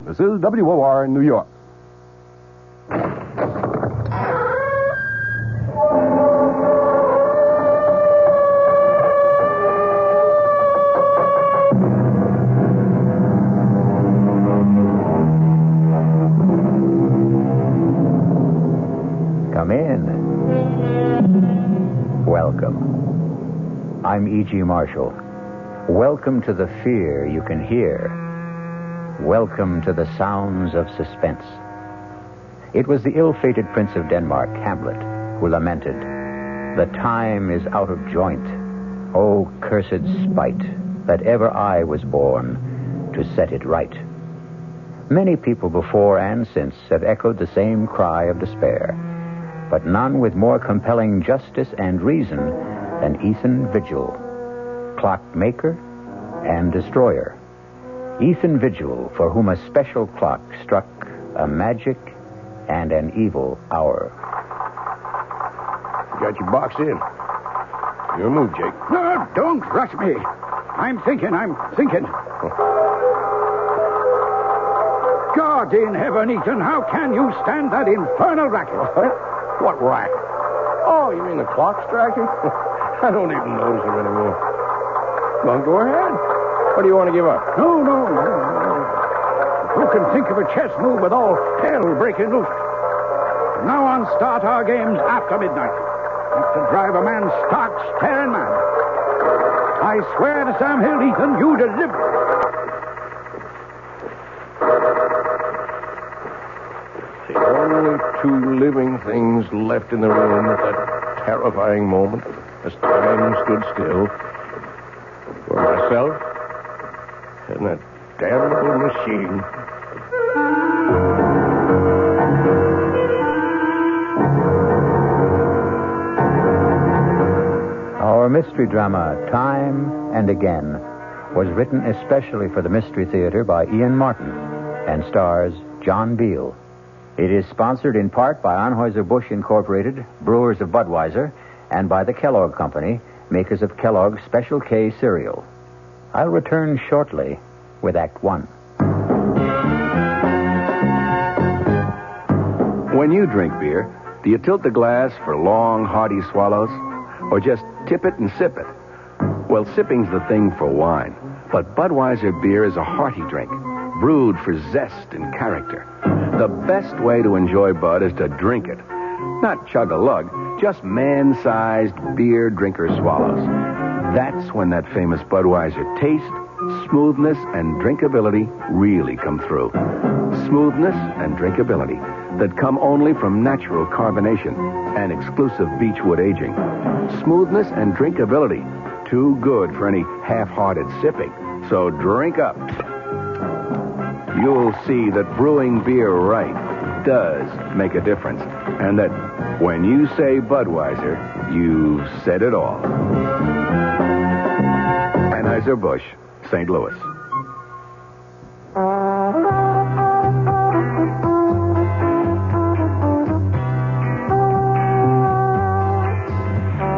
This is WOR in New York. Come in. Welcome. I'm E.G. Marshall. Welcome to the fear you can hear. Welcome to the sounds of suspense. It was the ill-fated Prince of Denmark, Hamlet, who lamented, "The time is out of joint. Oh, cursed spite, that ever I was born to set it right." Many people before and since have echoed the same cry of despair, but none with more compelling justice and reason than Ethan Vigil, clockmaker and destroyer. Ethan Vigil, for whom a special clock struck a magic and an evil hour. Got your box in. Your move, Jake. No, don't rush me. I'm thinking. God in heaven, Ethan, how can you stand that infernal racket? What racket? Oh, you mean the clock striking? I don't even notice it anymore. Well, go ahead. What do you want to give up? No. Who can think of a chess move with all hell breaking loose? From now on, start our games after midnight. Have to drive a man stark, staring mad. I swear to Sam Hill, Ethan, you deliver. The only two living things left in the room at that terrifying moment, as time stood still, were myself and that damnable machine. Our mystery drama, Time and Again, was written especially for the Mystery Theater by Ian Martin and stars John Beal. It is sponsored in part by Anheuser-Busch Incorporated, brewers of Budweiser, and by the Kellogg Company, makers of Kellogg's Special K cereal. I'll return shortly with Act One. When you drink beer, do you tilt the glass for long, hearty swallows? Or just tip it and sip it? Well, sipping's the thing for wine. But Budweiser beer is a hearty drink, brewed for zest and character. The best way to enjoy Bud is to drink it. Not chug-a-lug, just man-sized beer drinker swallows. That's when that famous Budweiser taste, smoothness, and drinkability really come through. Smoothness and drinkability that come only from natural carbonation and exclusive beechwood aging. Smoothness and drinkability, too good for any half-hearted sipping. So drink up. You'll see that brewing beer right does make a difference. And that when you say Budweiser, you've said it all. Anheuser-Busch, St. Louis.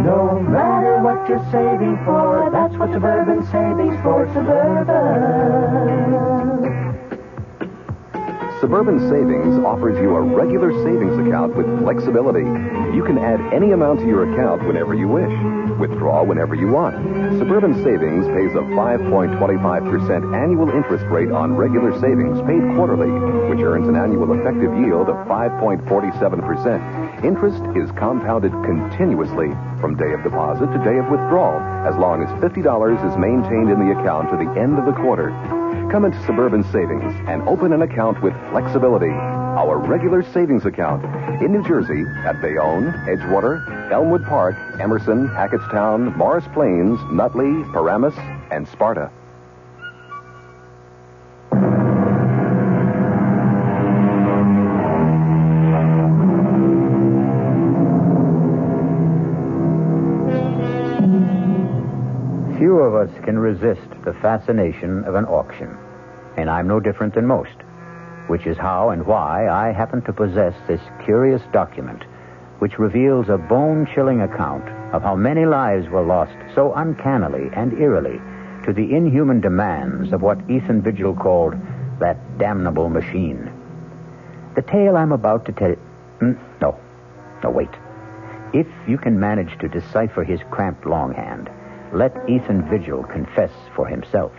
No matter what you're saving for, that's what Suburban Savings for Suburban. Suburban Savings offers you a regular savings account with flexibility. You can add any amount to your account whenever you wish. Withdraw whenever you want. Suburban Savings pays a 5.25% annual interest rate on regular savings paid quarterly, which earns an annual effective yield of 5.47%. Interest is compounded continuously from day of deposit to day of withdrawal, as long as $50 is maintained in the account to the end of the quarter. Come into Suburban Savings and open an account with flexibility. Our regular savings account in New Jersey at Bayonne, Edgewater, Elmwood Park, Emerson, Hackettstown, Morris Plains, Nutley, Paramus, and Sparta. Few of us can resist the fascination of an auction, and I'm no different than most, which is how and why I happen to possess this curious document, which reveals a bone-chilling account of how many lives were lost so uncannily and eerily to the inhuman demands of what Ethan Vigil called that damnable machine. The tale I'm about to tell... No, wait. If you can manage to decipher his cramped longhand, let Ethan Vigil confess for himself.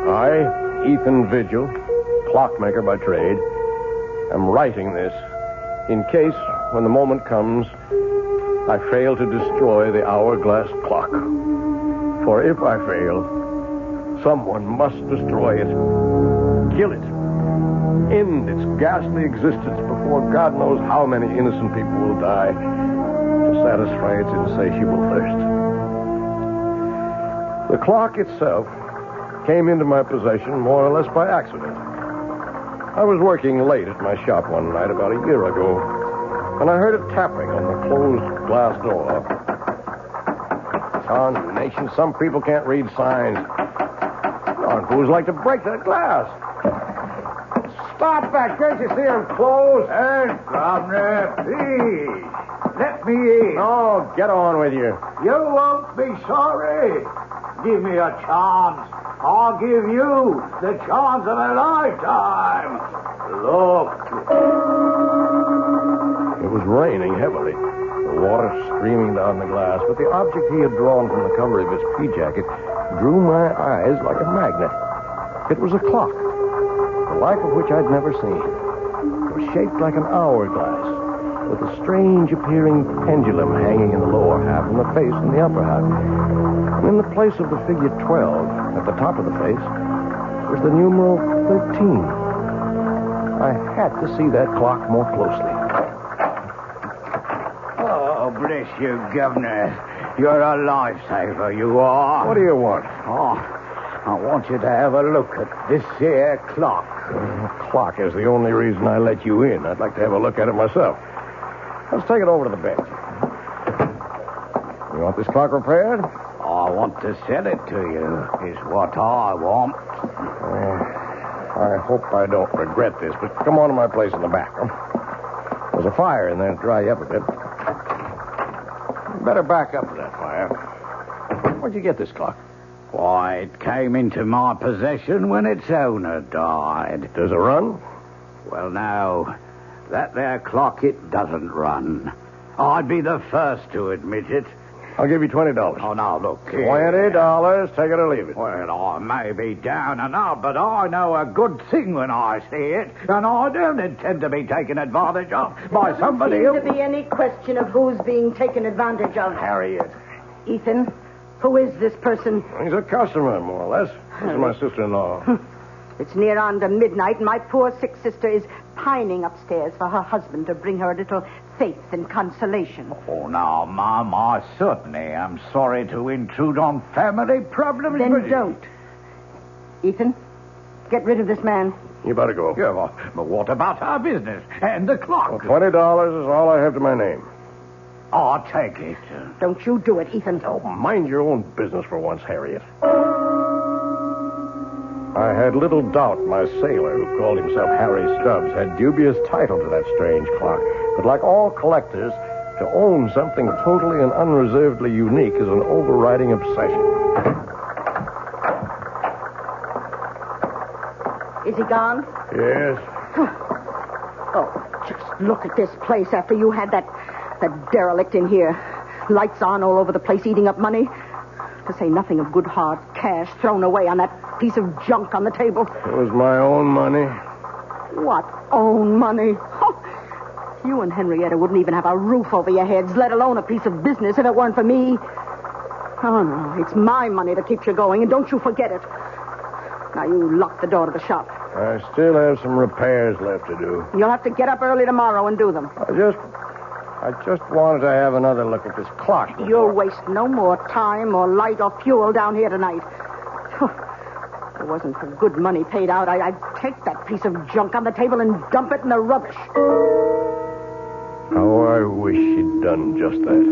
I, Ethan Vigil, clockmaker by trade, am writing this in case, when the moment comes, I fail to destroy the hourglass clock. For if I fail, someone must destroy it. Kill it. End its ghastly existence before God knows how many innocent people will die to satisfy its insatiable thirst. The clock itself came into my possession more or less by accident. I was working late at my shop one night about a year ago, and I heard a tapping on the closed glass door. Nation, some people can't read signs. Darn fools like to break that glass. Stop that. Can't you see him close? And Governor, please, let me in. Oh, get on with you. You won't be sorry. Give me a chance. I'll give you the chance of a lifetime. Look. It was raining heavily, the water streaming down the glass, but the object he had drawn from the cover of his pea jacket drew my eyes like a magnet. It was a clock, the like of which I'd never seen. It was shaped like an hourglass, with a strange appearing pendulum hanging in the lower half and the face in the upper half. And in the place of the figure 12, at the top of the face, was the numeral 13. I had to see that clock more closely. Oh, bless you, Governor. You're a lifesaver, you are. What do you want? Oh, I want you to have a look at this here clock. The clock is the only reason I let you in. I'd like to have a look at it myself. Let's take it over to the bench. You want this clock repaired? I want to sell it to you, is what I want. I hope I don't regret this, but come on to my place in the back. There's a fire in there to dry you up a bit. Better back up to that fire. Where'd you get this clock? Why, it came into my possession when its owner died. Does it run? Well, now, that there clock, it doesn't run. I'd be the first to admit it. I'll give you $20. Oh, now, look here. $20. Take it or leave it. Well, I may be down and out, but I know a good thing when I see it, and I don't intend to be taken advantage of by somebody else. There doesn't seem to be any question of who's being taken advantage of. Harriet. Ethan, who is this person? He's a customer, more or less. This is my sister-in-law. It's near on to midnight, and my poor sick sister is pining upstairs for her husband to bring her a little faith and consolation. Oh, now, Mom, I certainly am sorry to intrude on family problems. Then don't. Ethan, get rid of this man. You better go. Yeah, but what about our business and the clock? Well, $20 is all I have to my name. I'll take it. Don't you do it, Ethan. Oh, mind your own business for once, Harriet. I had little doubt my sailor, who called himself Harry Stubbs, had dubious title to that strange clock. But like all collectors, to own something totally and unreservedly unique is an overriding obsession. Is he gone? Yes. Oh, just look at this place after you had that derelict in here. Lights on all over the place, eating up money. To say nothing of good hard cash thrown away on that piece of junk on the table. It was my own money. What own money? Oh, you and Henrietta wouldn't even have a roof over your heads, let alone a piece of business, if it weren't for me. Oh, no, it's my money that keeps you going, and don't you forget it. Now, you lock the door to the shop. I still have some repairs left to do. You'll have to get up early tomorrow and do them. I just wanted to have another look at this clock. You'll waste no more time or light or fuel down here tonight. If it wasn't for good money paid out, I'd take that piece of junk on the table and dump it in the rubbish. How I wish she'd done just that.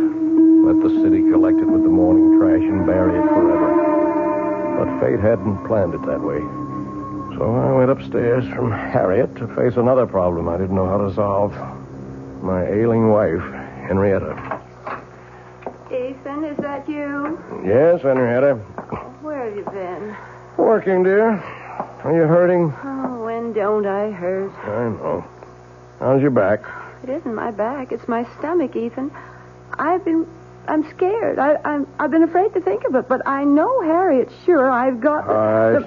Let the city collect it with the morning trash and bury it forever. But fate hadn't planned it that way. So I went upstairs from Harriet to face another problem I didn't know how to solve. My ailing wife, Henrietta. Ethan, is that you? Yes, Henrietta. Where have you been? Working, dear. Are you hurting? Oh, when don't I hurt? I know. How's your back? It isn't my back. It's my stomach, Ethan. I'm scared. I've been afraid to think of it, but I know Harriet's sure I've got...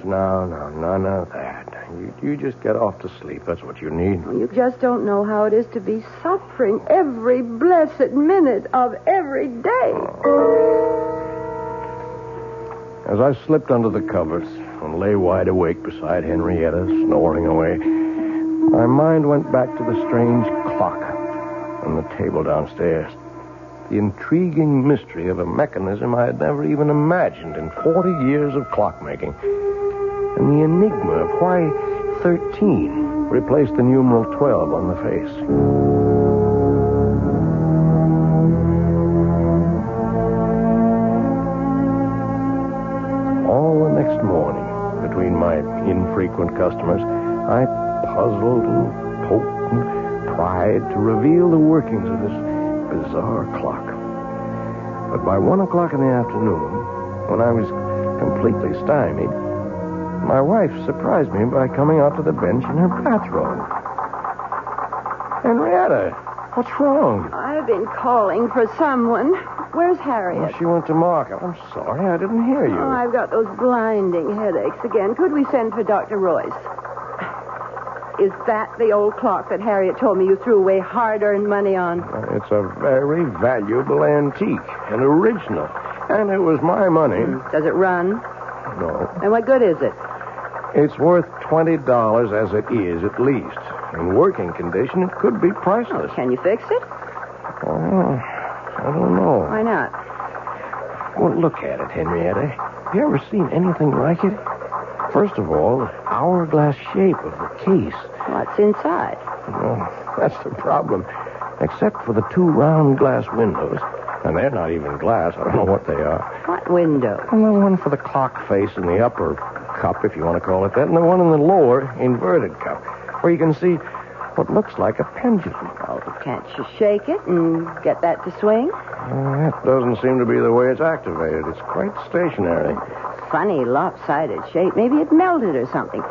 No, none of that. You just get off to sleep. That's what you need. You just don't know how it is to be suffering every blessed minute of every day. As I slipped under the covers and lay wide awake beside Henrietta, snoring away, my mind went back to the strange clock on the table downstairs. The intriguing mystery of a mechanism I had never even imagined in 40 years of clockmaking. And the enigma of why 13 replaced the numeral 12 on the face. All the next morning, between my infrequent customers, I puzzled and poked and pried to reveal the workings of this bizarre clock. But by 1 o'clock in the afternoon, when I was completely stymied, my wife surprised me by coming out to the bench in her bathrobe. Henrietta, what's wrong? I've been calling for someone. Where's Harriet? Well, she went to market. I'm sorry, I didn't hear you. Oh, I've got those blinding headaches again. Could we send for Dr. Royce? Is that the old clock that Harriet told me you threw away hard-earned money on? It's a very valuable antique, an original. And it was my money. Does it run? No. And what good is it? It's worth $20 as it is, at least. In working condition, it could be priceless. Can you fix it? Oh, I don't know. Why not? Well, look at it, Henrietta. Have you ever seen anything like it? First of all, the hourglass shape of the case. What's inside? Well, that's the problem. Except for the 2 round glass windows. And they're not even glass. I don't know what they are. What window? And the one for the clock face in the upper cup, if you want to call it that, and the one in the lower inverted cup, where you can see what looks like a pendulum. Oh, can't you shake it and get that to swing? That doesn't seem to be the way it's activated. It's quite stationary. Funny lopsided shape. Maybe it melted or something.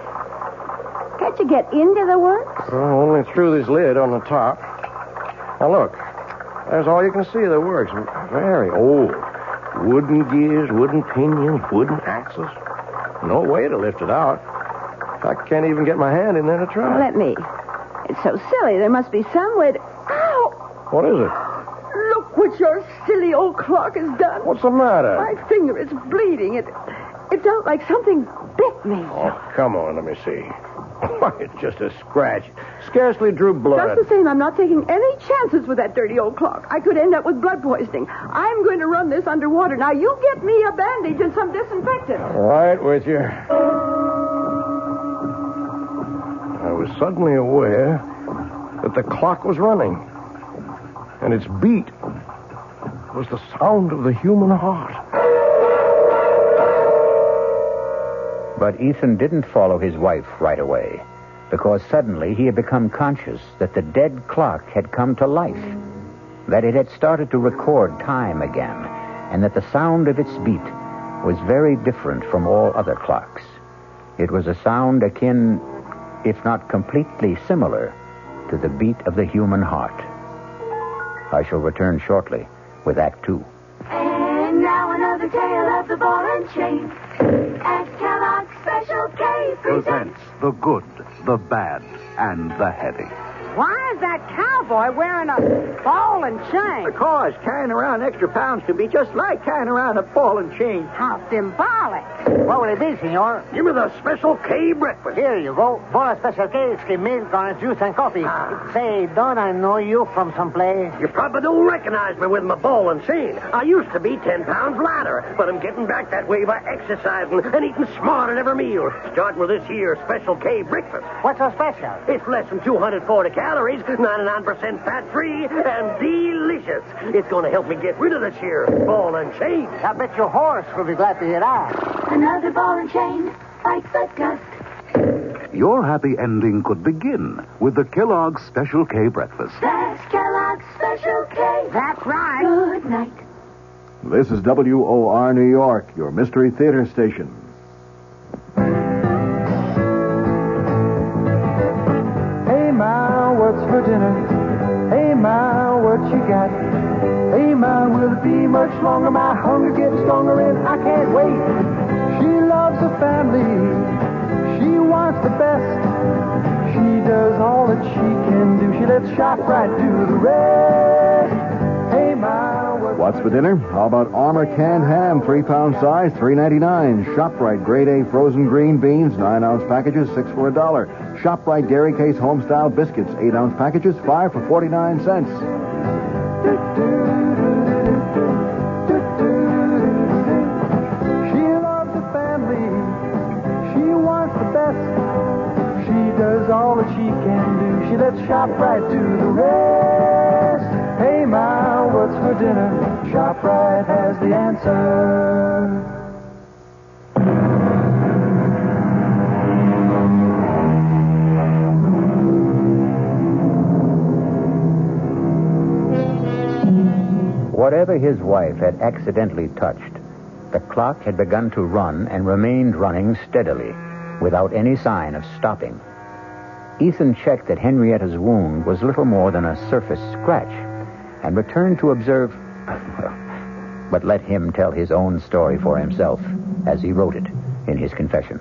Can't you get into the works? Well, only through this lid on the top. Now, look. There's all you can see of the works. Very old. Wooden gears, wooden pinions, wooden axles. No way to lift it out. I can't even get my hand in there to try. Let me. It's so silly. There must be some way to... Ow! What is it? Look what your silly old clock has done. What's the matter? My finger is bleeding. It felt like something bit me. Oh, come on, let me see. Why, it's just a scratch. Scarcely drew blood. Just the same, I'm not taking any chances with that dirty old clock. I could end up with blood poisoning. I'm going to run this underwater. Now, you get me a bandage and some disinfectant. Right with you. I was suddenly aware that the clock was running. And its beat was the sound of the human heart. But Ethan didn't follow his wife right away, because suddenly he had become conscious that the dead clock had come to life, that it had started to record time again, and that the sound of its beat was very different from all other clocks. It was a sound akin, if not completely similar, to the beat of the human heart. I shall return shortly with Act 2. And now another tale of the ball and chain. At Kellogg's Special K presents The good, the bad, and the heavy. Why is that cowboy wearing a ball and chain? Because carrying around extra pounds could be just like carrying around a ball and chain. How symbolic. What will it be, senor? Give me the Special K breakfast. Here you go. Bola Special K, milk, orange juice, and coffee. Say, don't I know you from someplace? You probably don't recognize me with my ball and chain. I used to be 10 pounds lighter, but I'm getting back that way by exercising and eating smart at every meal. Starting with this here Special K breakfast. What's so special? It's less than 240 calories, 99% fat-free, and delicious. It's going to help me get rid of this here ball and chain. I bet your horse will be glad to hear that. another ball and chain. Fight but gust. Your happy ending could begin with the Kellogg's Special K breakfast. That's Kellogg's Special K. That's right. Good night. This is WOR New York, your Mystery Theater station. dinner? Hey, Ma, what you got? Hey, Ma, will it be much longer? My hunger gets stronger and I can't wait. She loves her family. She wants the best. She does all that she can do. She lets ShopRite do the rest. Hey, Ma, what's for dinner? How about Armour canned ham, 3-pound size, $3.99. ShopRite grade A frozen green beans, 9-ounce packages, 6 for $1. ShopRite Dairy Case Homestyle biscuits, 8-ounce packages, 5 for 49 cents. She loves the family. She wants the best. She does all that she can do. She lets ShopRite do the rest. Hey, Ma, what's for dinner? ShopRite has the answer. Whatever his wife had accidentally touched, the clock had begun to run and remained running steadily, without any sign of stopping. Ethan checked that Henrietta's wound was little more than a surface scratch, and returned to observe... But let him tell his own story for himself, as he wrote it in his confession.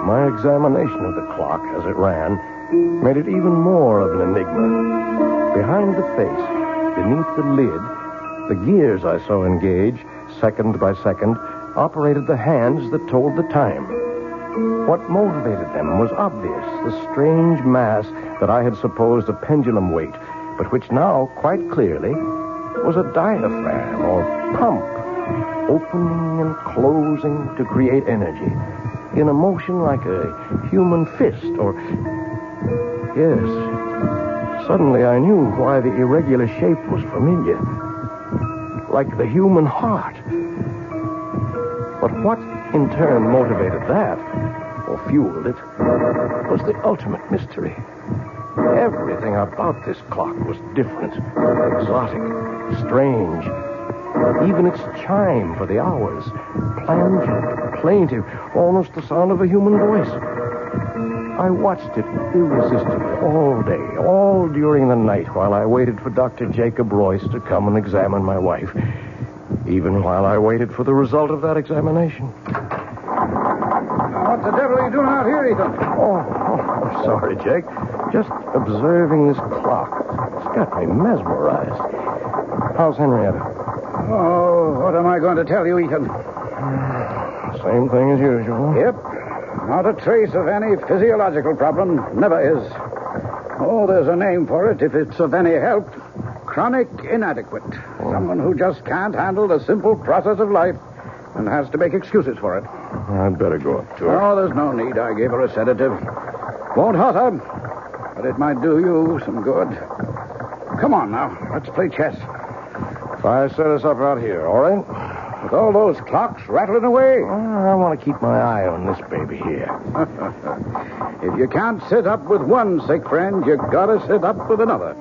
My examination of the clock as it ran made it even more of an enigma. Behind the face, beneath the lid, the gears I saw engage, second by second, operated the hands that told the time. What motivated them was obvious, the strange mass that I had supposed a pendulum weight, but which now, quite clearly, was a diaphragm or pump, opening and closing to create energy, in a motion like a human fist, or... Yes, suddenly I knew why the irregular shape was familiar, like the human heart. But what, in turn, motivated that, or fueled it, was the ultimate mystery. Everything about this clock was different, exotic, strange. Even its chime for the hours, plangent, plaintive, almost the sound of a human voice. I watched it irresistibly all day, all during the night, while I waited for Dr. Jacob Royce to come and examine my wife. Even while I waited for the result of that examination. What the devil are you doing out here, Ethan? Oh, sorry, Jake. Just observing this clock. It's got me mesmerized. How's Henrietta? Oh, what am I going to tell you, Ethan? Same thing as usual. Yep. Not a trace of any physiological problem. Never is. Oh, there's a name for it if it's of any help. Chronic inadequate. Someone who just can't handle the simple process of life and has to make excuses for it. I'd better go up to her. Oh, there's no need. I gave her a sedative. Won't hurt her, but it might do you some good. Come on now. Let's play chess. If I set us up out here, all right? With all those clocks rattling away? I want to keep my eye on this baby here. If you can't sit up with one sick friend, you gotta sit up with another.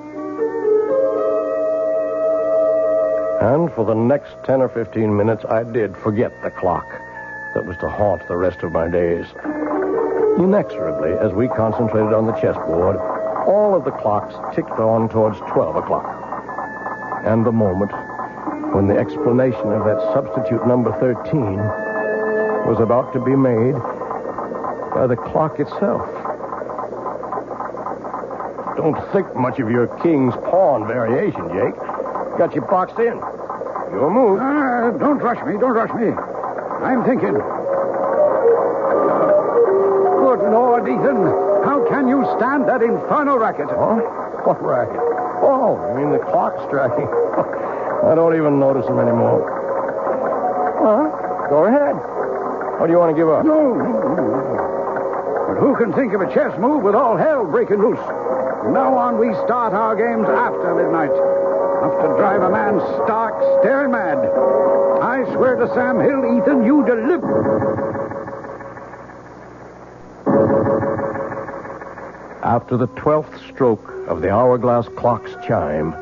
And for the next 10 or 15 minutes, I did forget the clock that was to haunt the rest of my days. Inexorably, as we concentrated on the chessboard, all of the clocks ticked on towards 12 o'clock. And the moment when the explanation of that substitute number 13 was about to be made by the clock itself. Don't think much of your king's pawn variation, Jake. Got you boxed in. Your move. Don't rush me. Don't rush me. I'm thinking. Good Lord, Ethan. How can you stand that infernal racket? Huh? What racket? Oh, you mean the clock striking? I don't even notice them anymore. Well, go ahead. Or do you want to give up? No. But who can think of a chess move with all hell breaking loose? From now on, we start our games after midnight. Enough to drive a man stark, staring mad. I swear to Sam Hill, Ethan, you deliver. After the 12th stroke of the hourglass clock's chime,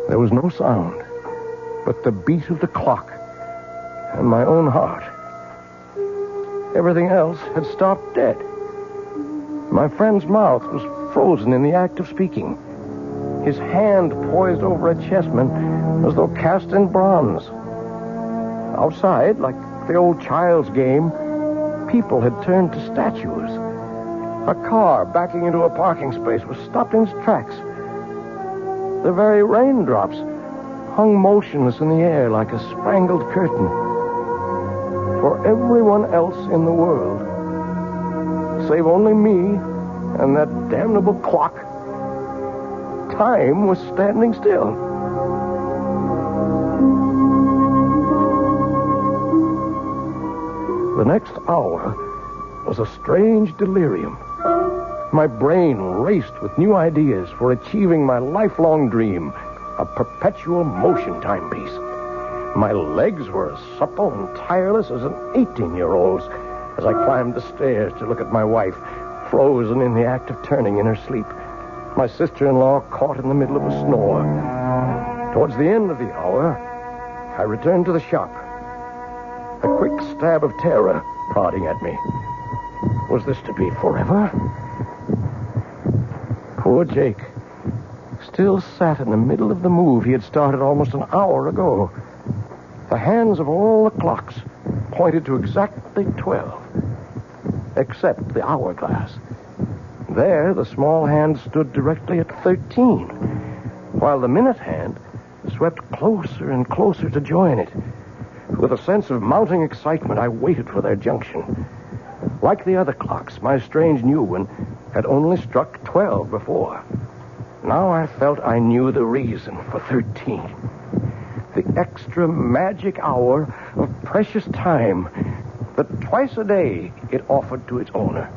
there was no sound but the beat of the clock and my own heart. Everything else had stopped dead. My friend's mouth was frozen in the act of speaking. His hand poised over a chessman as though cast in bronze. Outside, like the old child's game, people had turned to statues. A car backing into a parking space was stopped in its tracks. The very raindrops hung motionless in the air like a spangled curtain. For everyone else in the world, save only me and that damnable clock, time was standing still. The next hour was a strange delirium. My brain raced with new ideas for achieving my lifelong dream, a perpetual motion timepiece. My legs were as supple and tireless as an 18-year-old's as I climbed the stairs to look at my wife, frozen in the act of turning in her sleep. My sister-in-law caught in the middle of a snore. Towards the end of the hour, I returned to the shop. A quick stab of terror prodding at me. Was this to be forever? Poor Jake still sat in the middle of the move he had started almost an hour ago. The hands of all the clocks pointed to exactly 12, except the hourglass. There, the small hand stood directly at 13, while the minute hand swept closer and closer to join it. With a sense of mounting excitement, I waited for their junction. Like the other clocks, my strange new one had only struck 12 before. Now I felt I knew the reason for 13. The extra magic hour of precious time that twice a day it offered to its owner.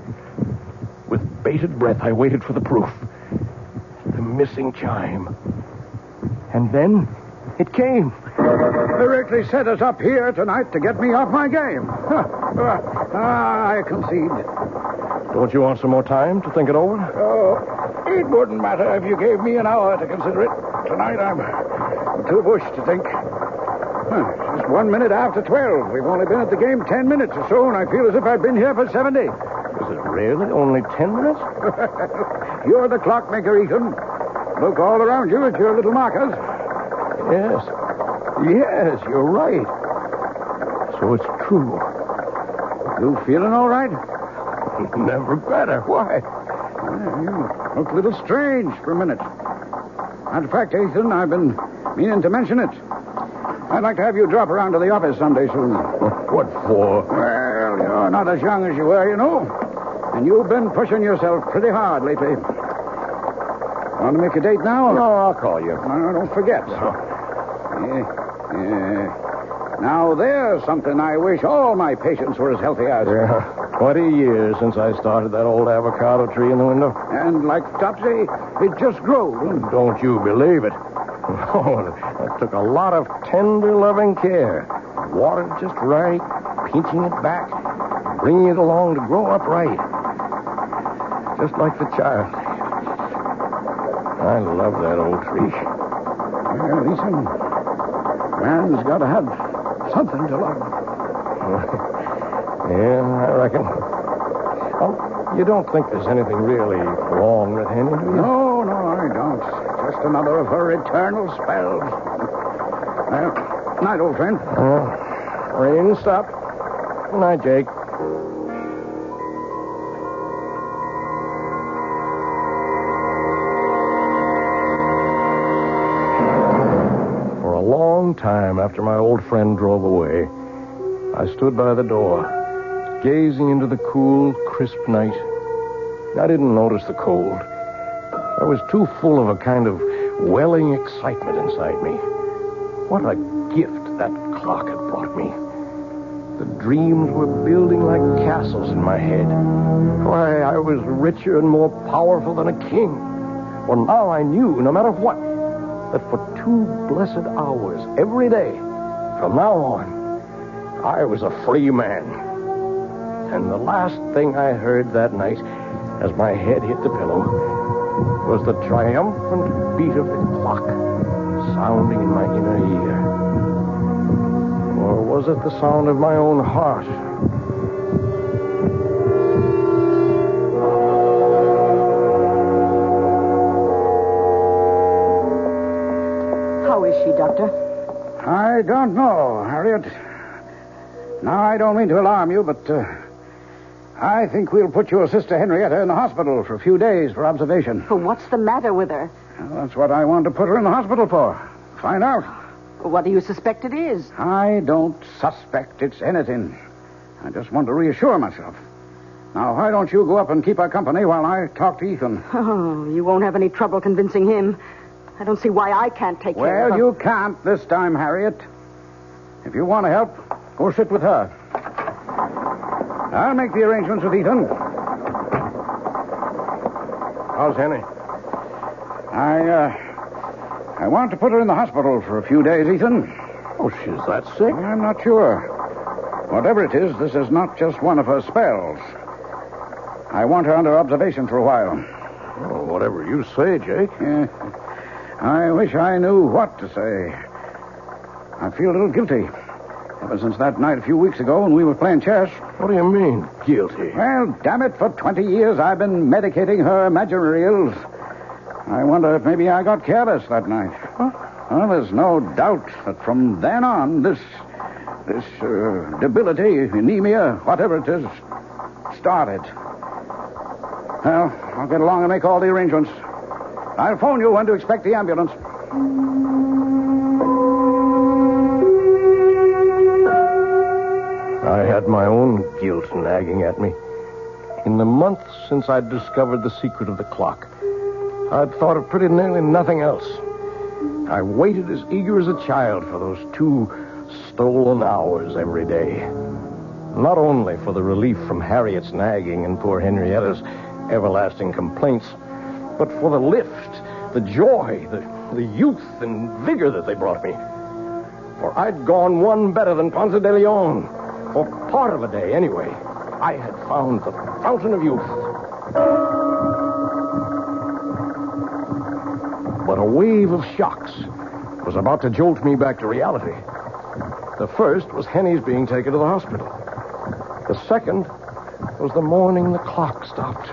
With bated breath, I waited for the proof. The missing chime. And then it came. Directly set us up here tonight to get me off my game. I concede. Don't you want some more time to think it over? Oh, it wouldn't matter if you gave me an hour to consider it. Tonight I'm too bushed to think. It's 1 minute after 12. We've only been at the game 10 minutes or so, and I feel as if I've been here for 70. Is it really only 10 minutes? You're the clockmaker, Ethan. Look all around you at your little markers. Yes, you're right. So it's true. You feeling all right? Never better. Why? You look a little strange for a minute. Matter of fact, Ethan, I've been meaning to mention it. I'd like to have you drop around to the office someday soon. What for? Well, you're not as young as you were, you know. And you've been pushing yourself pretty hard lately. Want to make a date now? No, I'll call you. No, don't forget. Now, there's something I wish all my patients were as healthy as. Yeah, 20 years since I started that old avocado tree in the window. And like Topsy, it just grew. Don't you believe it? Oh, that took a lot of tender, loving care. Watered just right, pinching it back, bringing it along to grow up right. Just like the child. I love that old tree. Well, listen, man's got to have something to love. Yeah, I reckon. Oh, you don't think there's anything really wrong with Henny, do you? No, I don't. Just another of her eternal spells. Well, night, old friend. Rain stopped. Good night, Jake. For a long time after my old friend drove away, I stood by the door, gazing into the cool, crisp night. I didn't notice the cold. I was too full of a kind of welling excitement inside me. What a gift that clock had brought me. The dreams were building like castles in my head. Why, I was richer and more powerful than a king. Well, now I knew, no matter what, that for 2 blessed hours every day, from now on, I was a free man. And the last thing I heard that night, as my head hit the pillow, was the triumphant beat of the clock sounding in my inner ear. Or was it the sound of my own heart she, Doctor? I don't know, Harriet. Now, I don't mean to alarm you, but I think we'll put your sister Henrietta in the hospital for a few days for observation. Well, what's the matter with her? Well, that's what I wanted to put her in the hospital for. Find out. Well, what do you suspect it is? I don't suspect it's anything. I just want to reassure myself. Now, why don't you go up and keep her company while I talk to Ethan? Oh, you won't have any trouble convincing him. I don't see why I can't take care of her. Well, you can't this time, Harriet. If you want to help, go sit with her. I'll make the arrangements with Ethan. How's Henny? I want to put her in the hospital for a few days, Ethan. Oh, she's that sick? I'm not sure. Whatever it is, this is not just one of her spells. I want her under observation for a while. Oh, whatever you say, Jake. Yeah. I wish I knew what to say. I feel a little guilty. Ever since that night a few weeks ago when we were playing chess. What do you mean, guilty? Well, damn it, for 20 years I've been medicating her imaginary ills. I wonder if maybe I got careless that night. Huh? Well, there's no doubt that from then on, this debility, anemia, whatever it is, started. Well, I'll get along and make all the arrangements. I'll phone you when to expect the ambulance. I had my own guilt nagging at me. In the months since I'd discovered the secret of the clock, I'd thought of pretty nearly nothing else. I waited as eager as a child for those 2 stolen hours every day. Not only for the relief from Harriet's nagging and poor Henrietta's everlasting complaints, but for the lift, the joy, the youth and vigor that they brought me. For I'd gone one better than Ponce de Leon. For part of a day, anyway. I had found the fountain of youth. But a wave of shocks was about to jolt me back to reality. The first was Henny's being taken to the hospital. The second was the morning the clock stopped.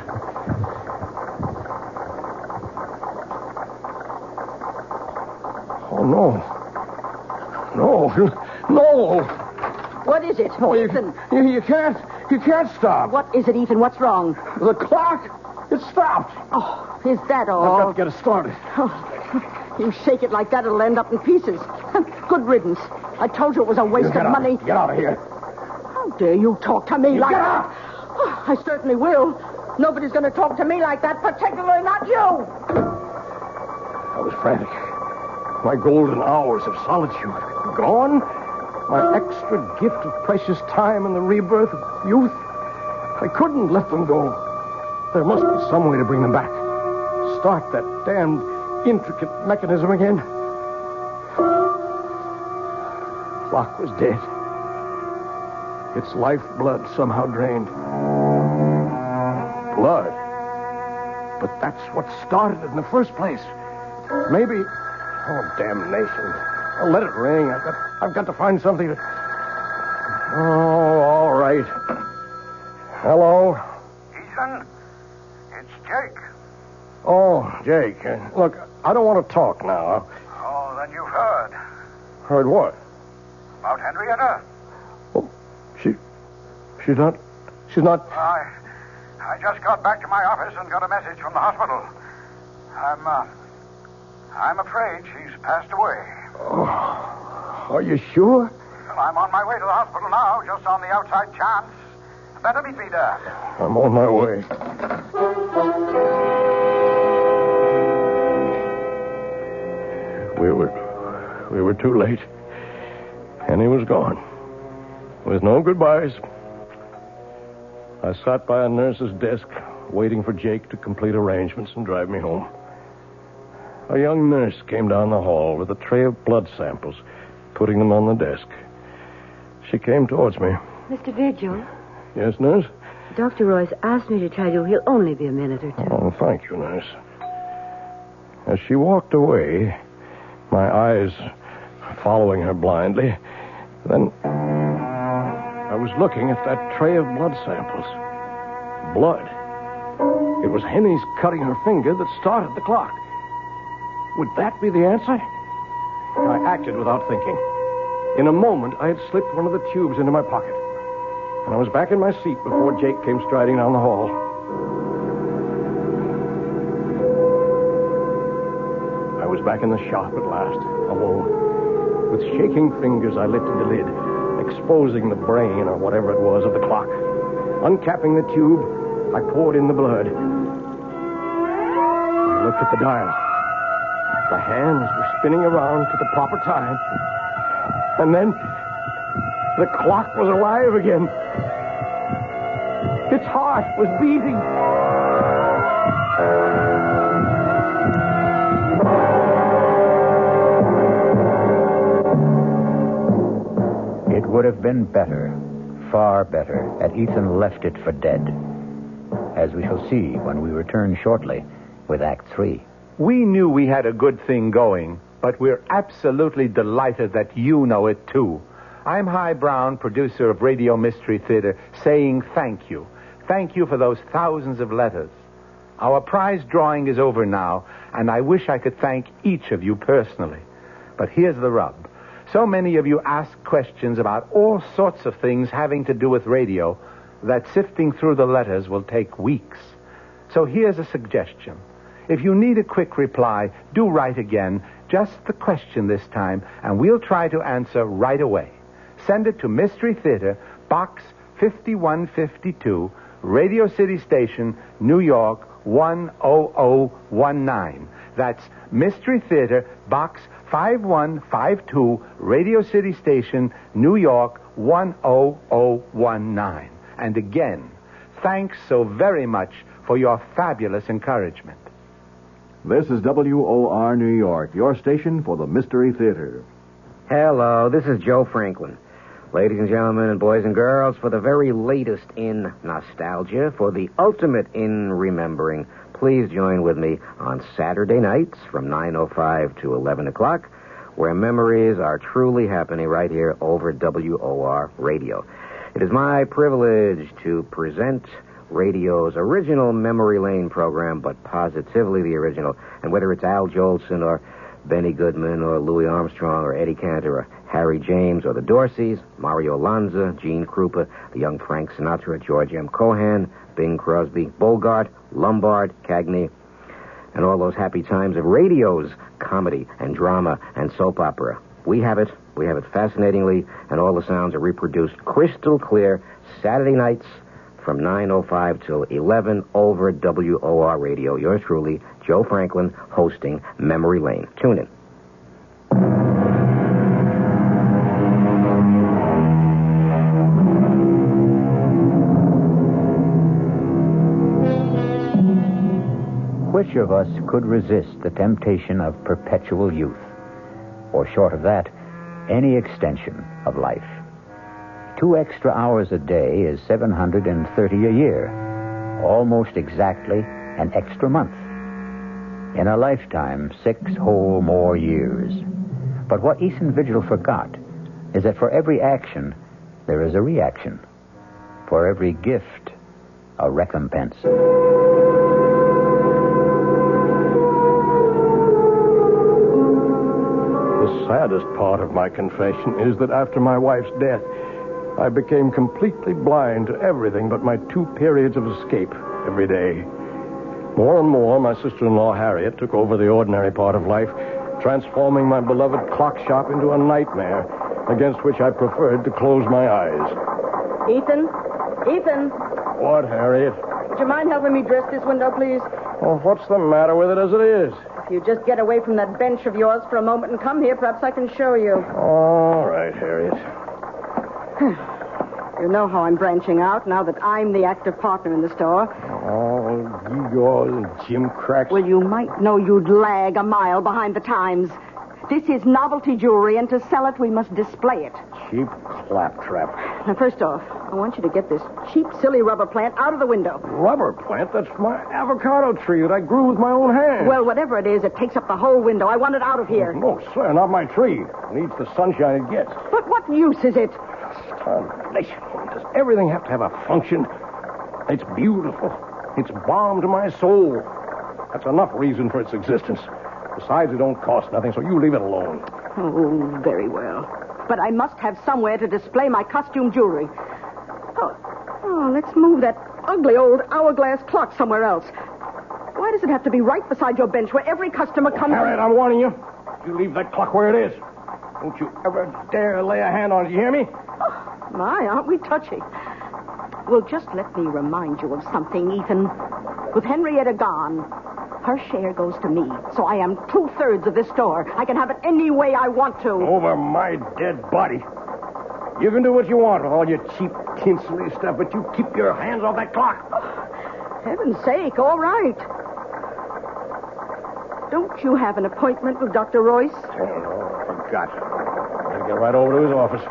Oh, no. No. What is it, No, Ethan? you can't stop. What is it, Ethan? What's wrong? The clock, it stopped. Oh, is that all? I've got to get it started. Oh, you shake it like that, it'll end up in pieces. Good riddance. I told you it was a waste of money. Get out of here. How dare you talk to me like get that? out! Oh, I certainly will. Nobody's going to talk to me like that, particularly not you. I was frantic. My golden hours of solitude gone. My extra gift of precious time and the rebirth of youth. I couldn't let them go. There must be some way to bring them back. Start that damned intricate mechanism again. Clock was dead. Its lifeblood somehow drained. Blood. But that's what started it in the first place. Maybe... Oh, damnation. I'll let it ring. I've got to find something to... Oh, all right. Hello? Ethan, it's Jake. Oh, Jake. Look, I don't want to talk now. Oh, then you've heard. Heard what? About Henrietta? Oh, she's not... I just got back to my office and got a message from the hospital. I'm afraid she's passed away. Oh, are you sure? Well, I'm on my way to the hospital now, just on the outside chance. Better meet me there. I'm on my way. We were too late. Henny was gone. With no goodbyes. I sat by a nurse's desk, waiting for Jake to complete arrangements and drive me home. A young nurse came down the hall with a tray of blood samples, putting them on the desk. She came towards me. Mr. Vigil? Yes, nurse? Dr. Royce asked me to tell you he'll only be a minute or two. Oh, thank you, nurse. As she walked away, my eyes following her blindly, then I was looking at that tray of blood samples. Blood. It was Henny's cutting her finger that started the clock. Would that be the answer? I acted without thinking. In a moment, I had slipped one of the tubes into my pocket. And I was back in my seat before Jake came striding down the hall. I was back in the shop at last, alone. With shaking fingers, I lifted the lid, exposing the brain, or whatever it was, of the clock. Uncapping the tube, I poured in the blood. I looked at the dial. The hands were spinning around to the proper time. And then, the clock was alive again. Its heart was beating. It would have been better, far better, had Ethan left it for dead. As we shall see when we return shortly with Act 3. We knew we had a good thing going, but we're absolutely delighted that you know it, too. I'm Himan Brown, producer of Radio Mystery Theater, saying thank you. Thank you for those thousands of letters. Our prize drawing is over now, and I wish I could thank each of you personally. But here's the rub. So many of you ask questions about all sorts of things having to do with radio that sifting through the letters will take weeks. So here's a suggestion. If you need a quick reply, do write again, just the question this time, and we'll try to answer right away. Send it to Mystery Theater, Box 5152, Radio City Station, New York 10019. That's Mystery Theater, Box 5152, Radio City Station, New York 10019. And again, thanks so very much for your fabulous encouragement. This is WOR New York, your station for the Mystery Theater. Hello, this is Joe Franklin. Ladies and gentlemen and boys and girls, for the very latest in nostalgia, for the ultimate in remembering, please join with me on Saturday nights from 9:05 to 11 o'clock, where memories are truly happening right here over WOR Radio. It is my privilege to present radio's original Memory Lane program, but positively the original. And whether it's Al Jolson or Benny Goodman or Louis Armstrong or Eddie Cantor or Harry James or the Dorseys, Mario Lanza, Gene Krupa, the young Frank Sinatra, George M. Cohan, Bing Crosby, Bogart, Lombard, Cagney, and all those happy times of radio's comedy and drama and soap opera. We have it fascinatingly, and all the sounds are reproduced crystal clear Saturday nights from 9:05 till 11 over WOR Radio. Yours truly, Joe Franklin, hosting Memory Lane. Tune in. Which of us could resist the temptation of perpetual youth? Or short of that, any extension of life? 2 extra hours a day is 730 a year. Almost exactly an extra month. In a lifetime, 6 whole more years. But what Ethan Vigil forgot is that for every action, there is a reaction. For every gift, a recompense. The saddest part of my confession is that after my wife's death, I became completely blind to everything but my 2 periods of escape every day. More and more, my sister-in-law, Harriet, took over the ordinary part of life, transforming my beloved clock shop into a nightmare against which I preferred to close my eyes. Ethan? Ethan? What, Harriet? Would you mind helping me dress this window, please? Well, what's the matter with it as it is? If you just get away from that bench of yours for a moment and come here, perhaps I can show you. All right, Harriet. You know how I'm branching out now that I'm the active partner in the store. Oh, Igor and Jim Cracks. Well, you might know you'd lag a mile behind the times. This is novelty jewelry, and to sell it, we must display it. Cheap claptrap. Now, first off, I want you to get this cheap, silly rubber plant out of the window. Rubber plant? That's my avocado tree that I grew with my own hands. Well, whatever it is, it takes up the whole window. I want it out of here. No, sir, not my tree. It needs the sunshine it gets. But what use is it? Does everything have to have a function? It's beautiful. It's balm to my soul. That's enough reason for its existence. Besides, it don't cost nothing, so you leave it alone. Oh, very well. But I must have somewhere to display my costume jewelry. Oh, let's move that ugly old hourglass clock somewhere else. Why does it have to be right beside your bench where every customer comes... Harriet, I'm warning you. You leave that clock where it is. Don't you ever dare lay a hand on it, you hear me? Oh, my, aren't we touchy? Well, just let me remind you of something, Ethan. With Henrietta gone, her share goes to me, so I am 2/3 of this store. I can have it any way I want to. Over my dead body. You can do what you want with all your cheap, tinselly stuff, but you keep your hands off that clock. Oh, heaven's sake, all right. Don't you have an appointment with Dr. Royce? Oh, no, I forgot. I'll get right over to his office.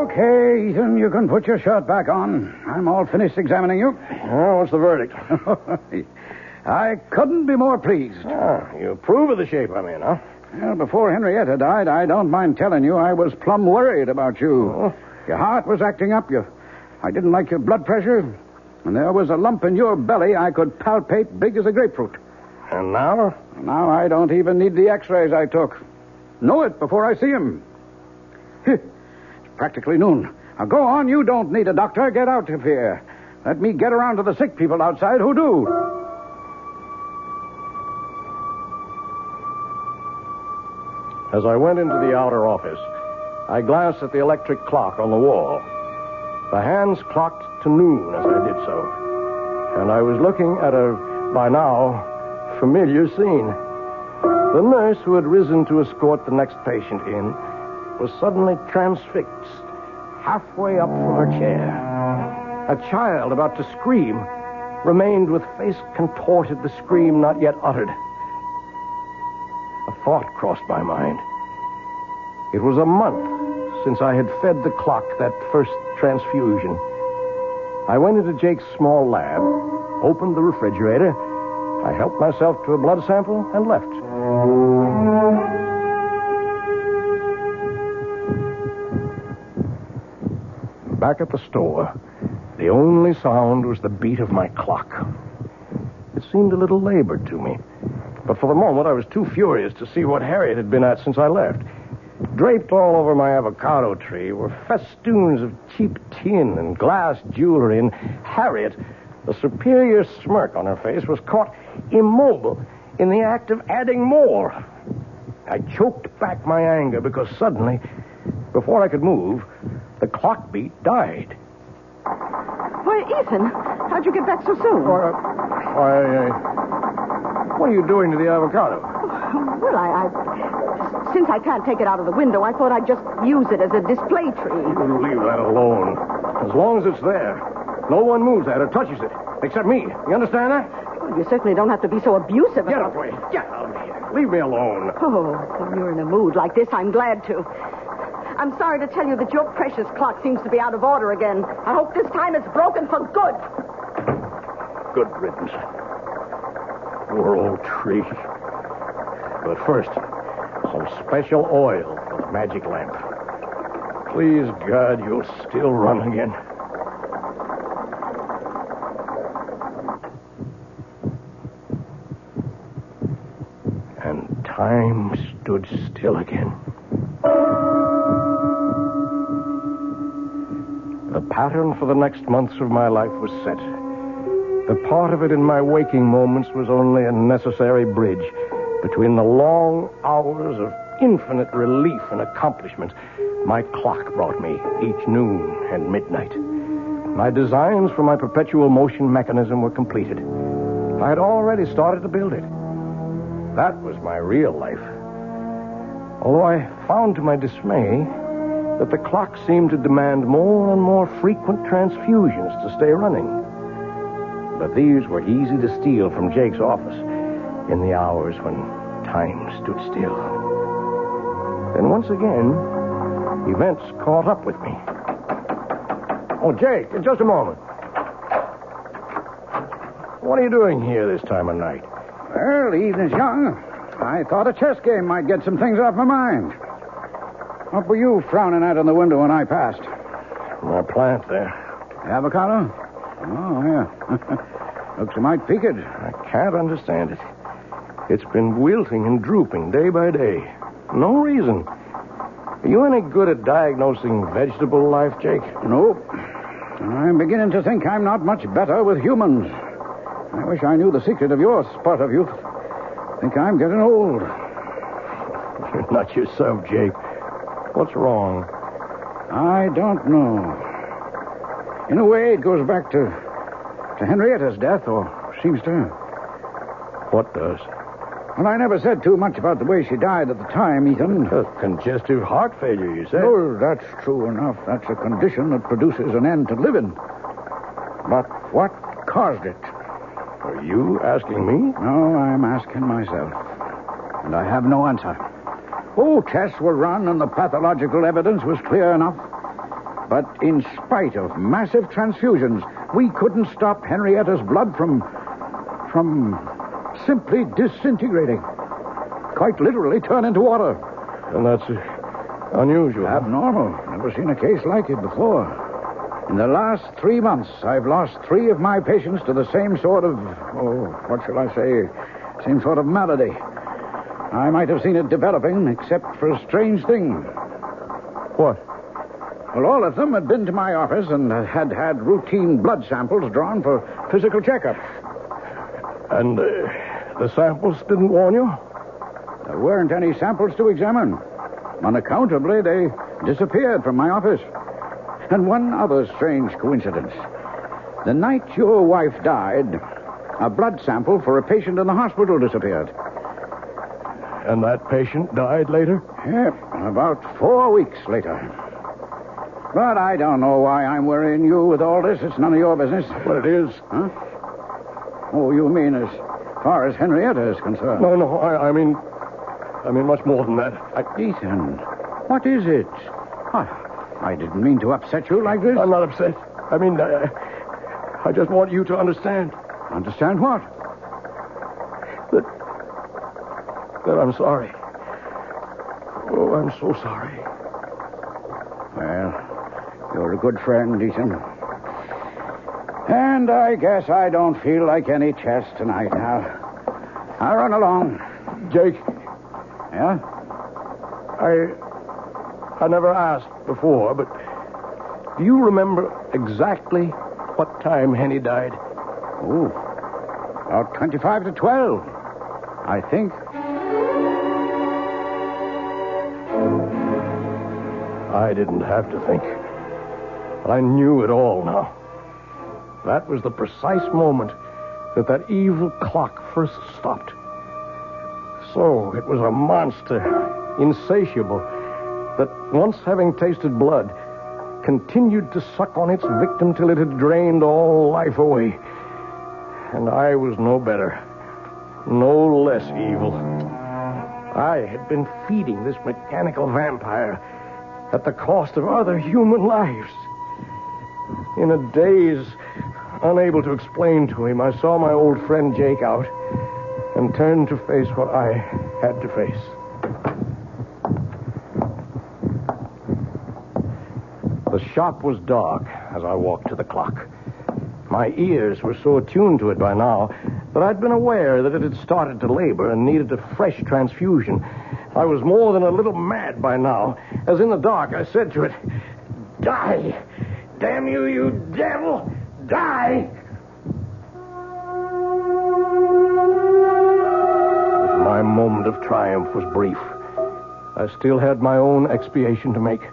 Okay, Ethan, you can put your shirt back on. I'm all finished examining you. Oh, what's the verdict? I couldn't be more pleased. You approve of the shape I'm in, huh? Well, before Henrietta died, I don't mind telling you I was plumb worried about you. Oh. Your heart was acting up. I didn't like your blood pressure. And there was a lump in your belly I could palpate big as a grapefruit. And now? Now I don't even need the x-rays I took. Know it before I see him. It's practically noon. Now go on. You don't need a doctor. Get out of here. Let me get around to the sick people outside who do. As I went into the outer office, I glanced at the electric clock on the wall. The hands clocked to noon as I did so. And I was looking at a, by now, familiar scene. The nurse who had risen to escort the next patient in was suddenly transfixed, halfway up from her chair. A child about to scream remained with face contorted, the scream not yet uttered. A thought crossed my mind. It was a month since I had fed the clock that first transfusion. I went into Jake's small lab, opened the refrigerator, I helped myself to a blood sample, and left. Back at the store, the only sound was the beat of my clock. It seemed a little labored to me, but for the moment I was too furious to see what Harriet had been at since I left. Draped all over my avocado tree were festoons of cheap tin and glass jewelry, and Harriet, the superior smirk on her face, was caught immobile in the act of adding more. I choked back my anger because suddenly, before I could move, the clock beat died. Why, Ethan, how'd you get back so soon? What are you doing to the avocado? Well, since I can't take it out of the window, I thought I'd just use it as a display tree. You leave that alone. As long as it's there, no one moves that or touches it, except me. You understand that? Well, you certainly don't have to be so abusive. Get away. Get out of here. Leave me alone. Oh, when you're in a mood like this, I'm glad to. I'm sorry to tell you that your precious clock seems to be out of order again. I hope this time it's broken for good. Good riddance. Poor old tree. But first, some special oil for the magic lamp. Please, God, you'll still run again. And time stood still again. The pattern for the next months of my life was set. The part of it in my waking moments was only a necessary bridge between the long hours of infinite relief and accomplishment my clock brought me each noon and midnight. My designs for my perpetual motion mechanism were completed. I had already started to build it. That was my real life. Although I found to my dismay that the clock seemed to demand more and more frequent transfusions to stay running. But these were easy to steal from Jake's office in the hours when time stood still. Then once again, events caught up with me. Oh, Jake, in just a moment. What are you doing here this time of night? Well, the evening's young. I thought a chess game might get some things off my mind. What were you frowning at in the window when I passed? My plant there. The avocado? Oh, yeah. Looks a mite peaked. I can't understand it. It's been wilting and drooping day by day. No reason. Are you any good at diagnosing vegetable life, Jake? Nope. I'm beginning to think I'm not much better with humans. I wish I knew the secret of your spurt of youth. Think I'm getting old. You're not yourself, Jake. What's wrong? I don't know. In a way, it goes back to Henrietta's death, or seems to. What does? Well, I never said too much about the way she died at the time, Ethan. Congestive heart failure, you said? Oh, that's true enough. That's a condition that produces an end to living. But what caused it? Are you asking me? No, I'm asking myself. And I have no answer. Oh, tests were run and the pathological evidence was clear enough. But in spite of massive transfusions, we couldn't stop Henrietta's blood from simply disintegrating. Quite literally turn into water. And that's unusual. Abnormal. Never seen a case like it before. In the last 3 months, I've lost 3 of my patients to the same sort of, what shall I say, same sort of malady. I might have seen it developing, except for a strange thing. What? Well, all of them had been to my office and had routine blood samples drawn for physical checkup. And the samples didn't warn you? There weren't any samples to examine. Unaccountably, they disappeared from my office. And one other strange coincidence. The night your wife died, a blood sample for a patient in the hospital disappeared. And that patient died later? Yep, about 4 weeks later. But I don't know why I'm worrying you with all this. It's none of your business. But it is. Huh? Oh, you mean as far as Henrietta is concerned? No, I mean much more than that. Ethan, what is it? I didn't mean to upset you like this. I'm not upset. I just want you to understand. Understand what? That I'm sorry. Oh, I'm so sorry. Well, you're a good friend, Ethan. And I guess I don't feel like any chess tonight. I'll run along. Jake. Yeah? I never asked before, but do you remember exactly what time Henny died? Oh, about 25 to 12, I think. I didn't have to think. But I knew it all now. That was the precise moment that evil clock first stopped. So it was a monster, insatiable, that once having tasted blood, continued to suck on its victim till it had drained all life away. And I was no better, no less evil. I had been feeding this mechanical vampire at the cost of other human lives. In a daze, unable to explain to him, I saw my old friend Jake out and turned to face what I had to face. The shop was dark as I walked to the clock. My ears were so attuned to it by now that I'd been aware that it had started to labor and needed a fresh transfusion. I was more than a little mad by now. As in the dark, I said to it, "Die! Damn you, you devil! Die!" My moment of triumph was brief. I still had my own expiation to make.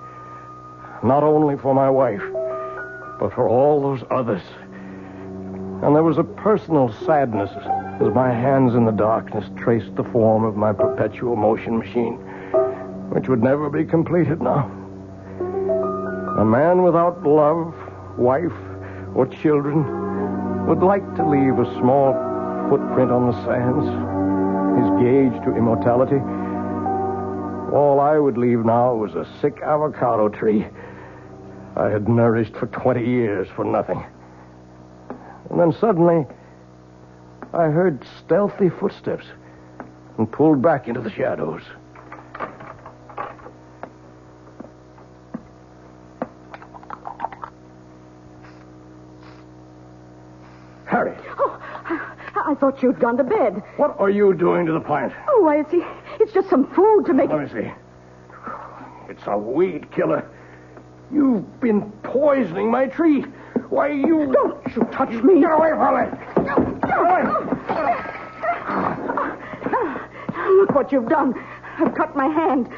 Not only for my wife, but for all those others. And there was a personal sadness as my hands in the darkness traced the form of my perpetual motion machine, which would never be completed now. A man without love, wife, or children would like to leave a small footprint on the sands, his gauge to immortality. All I would leave now was a sick avocado tree I had nourished for 20 years for nothing. And then suddenly, I heard stealthy footsteps and pulled back into the shadows. Oh, I thought you'd gone to bed. What are you doing to the plant? Oh, why, it's just some food to make Let me see. It's a weed killer. You've been poisoning my tree. Why, you... Don't you touch me. Get away from me. Get away. Look what you've done. I've cut my hand.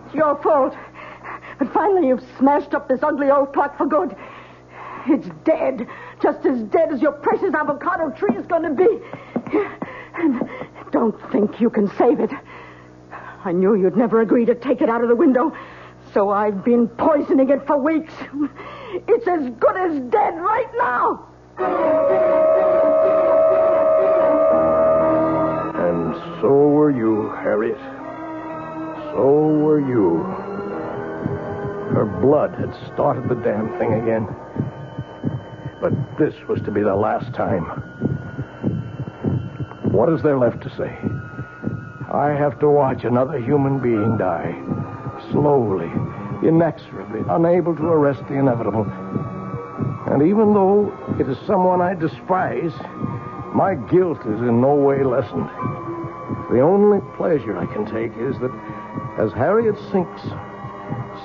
It's your fault. But finally you've smashed up this ugly old clock for good. It's dead. Just as dead as your precious avocado tree is going to be. And don't think you can save it. I knew you'd never agree to take it out of the window, so I've been poisoning it for weeks. It's as good as dead right now. And so were you, Harriet. So were you. Her blood had started the damn thing again. But this was to be the last time. What is there left to say? I have to watch another human being die. Slowly, inexorably, unable to arrest the inevitable. And even though it is someone I despise, my guilt is in no way lessened. The only pleasure I can take is that as Harriet sinks,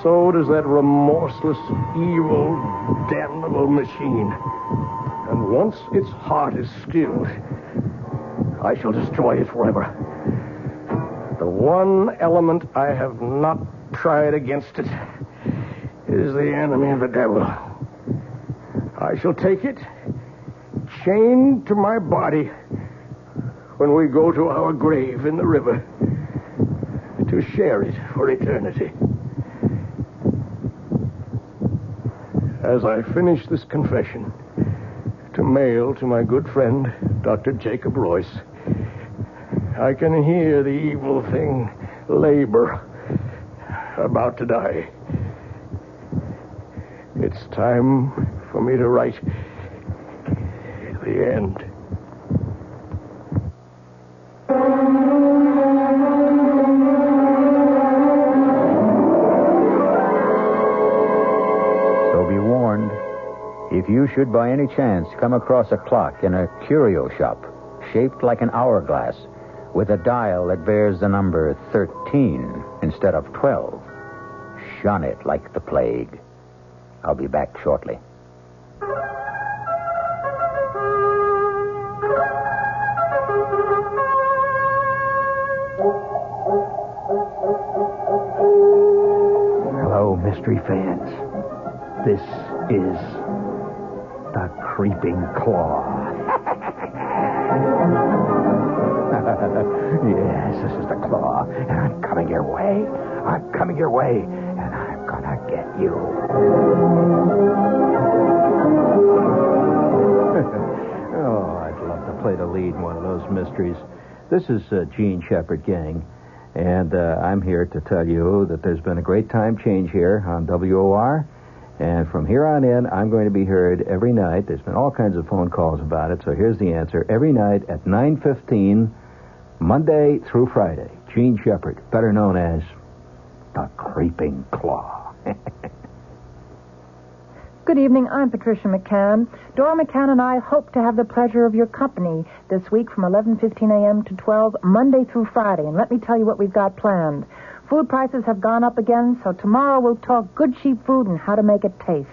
so does that remorseless, evil, damnable machine. And once its heart is stilled, I shall destroy it forever. The one element I have not tried against it is the enemy of the devil. I shall take it, chained to my body, when we go to our grave in the river, to share it for eternity. As I finish this confession, to mail to my good friend, Dr. Jacob Royce, I can hear the evil thing labor, about to die. It's time for me to write the end. So be warned. If you should by any chance come across a clock in a curio shop shaped like an hourglass with a dial that bears the number 13 instead of 12, shun it like the plague. I'll be back shortly. Hello, mystery fans. This is the Creeping Claw. Yes, this is the Claw, and I'm coming your way. I'm coming your way, and I'm gonna get you. Oh, I'd love to play the lead in one of those mysteries. This is Gene Shepard, gang, and I'm here to tell you that there's been a great time change here on WOR, and from here on in, I'm going to be heard every night. There's been all kinds of phone calls about it, so here's the answer. Every night at 9:15, Monday through Friday. Gene Shepard, better known as the Creeping Claw. Good evening. I'm Patricia McCann. Dora McCann and I hope to have the pleasure of your company this week from 11:15 a.m. to 12, Monday through Friday. And let me tell you what we've got planned. Food prices have gone up again, so tomorrow we'll talk good, cheap food and how to make it taste.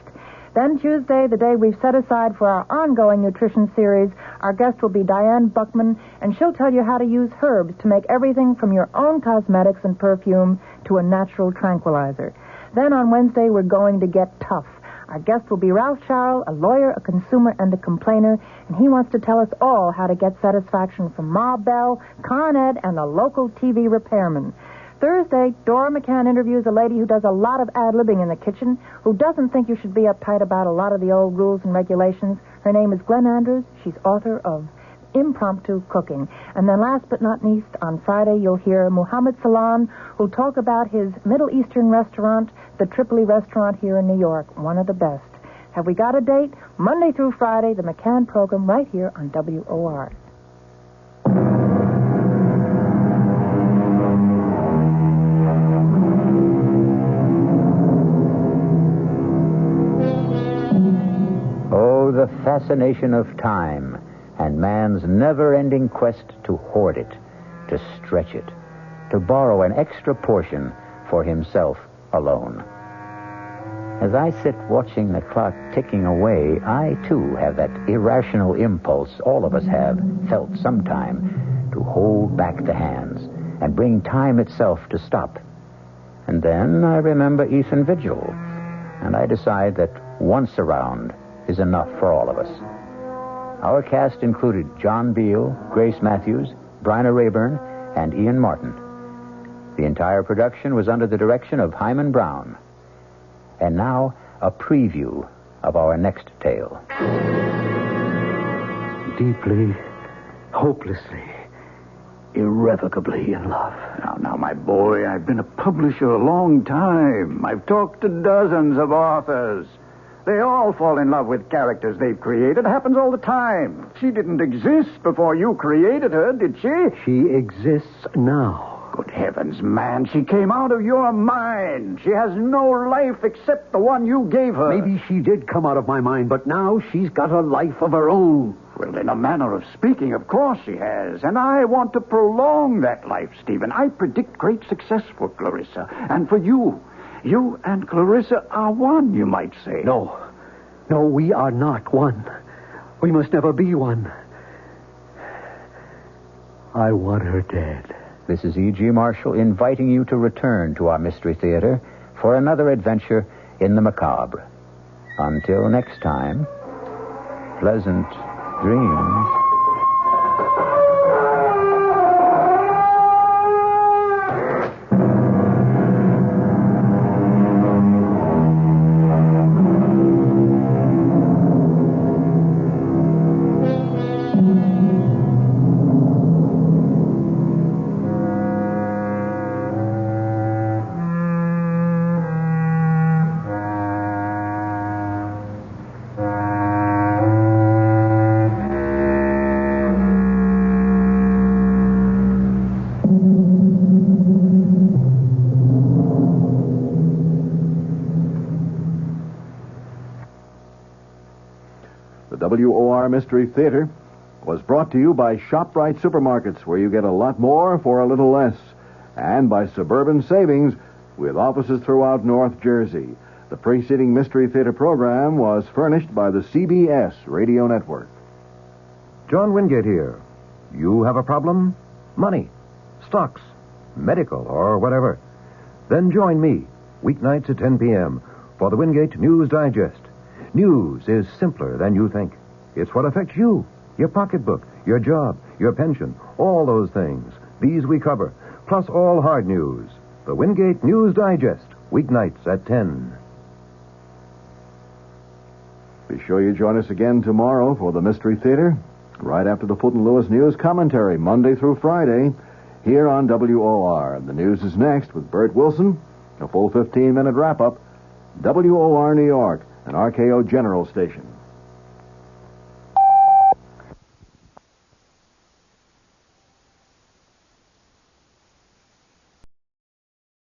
Then Tuesday, the day we've set aside for our ongoing nutrition series, our guest will be Diane Buckman, and she'll tell you how to use herbs to make everything from your own cosmetics and perfume to a natural tranquilizer. Then on Wednesday, we're going to get tough. Our guest will be Ralph Sharrell, a lawyer, a consumer, and a complainer, and he wants to tell us all how to get satisfaction from Ma Bell, Con Ed, and the local TV repairman. Thursday, Dora McCann interviews a lady who does a lot of ad-libbing in the kitchen, who doesn't think you should be uptight about a lot of the old rules and regulations. Her name is Glenn Andrews. She's author of Impromptu Cooking. And then last but not least, on Friday, you'll hear Muhammad Salan, who'll talk about his Middle Eastern restaurant, the Tripoli restaurant here in New York, one of the best. Have we got a date? Monday through Friday, the McCann program right here on WOR. Oh, the fascination of time and man's never-ending quest to hoard it, to stretch it, to borrow an extra portion for himself alone. As I sit watching the clock ticking away, I, too, have that irrational impulse all of us have felt sometime to hold back the hands and bring time itself to stop. And then I remember Ethan Vigil, and I decide that once around is enough for all of us. Our cast included John Beale, Grace Matthews, Bryna Rayburn, and Ian Martin. The entire production was under the direction of Himan Brown. And now, a preview of our next tale. Deeply, hopelessly, irrevocably in love. Now, my boy, I've been a publisher a long time. I've talked to dozens of authors. They all fall in love with characters they've created. It happens all the time. She didn't exist before you created her, did she? She exists now. Good heavens, man. She came out of your mind. She has no life except the one you gave her. Maybe she did come out of my mind, but now she's got a life of her own. Well, in a manner of speaking, of course she has. And I want to prolong that life, Stephen. I predict great success for Clarissa. And for you. You and Clarissa are one, you might say. No, we are not one. We must never be one. I want her dead. This is E.G. Marshall inviting you to return to our Mystery Theater for another adventure in the macabre. Until next time, pleasant dreams. WOR Mystery Theater was brought to you by ShopRite Supermarkets, where you get a lot more for a little less, and by Suburban Savings, with offices throughout North Jersey. The preceding Mystery Theater program was furnished by the CBS Radio Network. John Wingate here. You have a problem? Money, stocks, medical, or whatever. Then join me, weeknights at 10 p.m., for the Wingate News Digest. News is simpler than you think. It's what affects you, your pocketbook, your job, your pension, all those things. These we cover, plus all hard news. The Wingate News Digest, weeknights at 10. Be sure you join us again tomorrow for the Mystery Theater, right after the Fulton Lewis News Commentary, Monday through Friday, here on WOR. The news is next with Bert Wilson, a full 15-minute wrap-up. WOR New York, an RKO General station.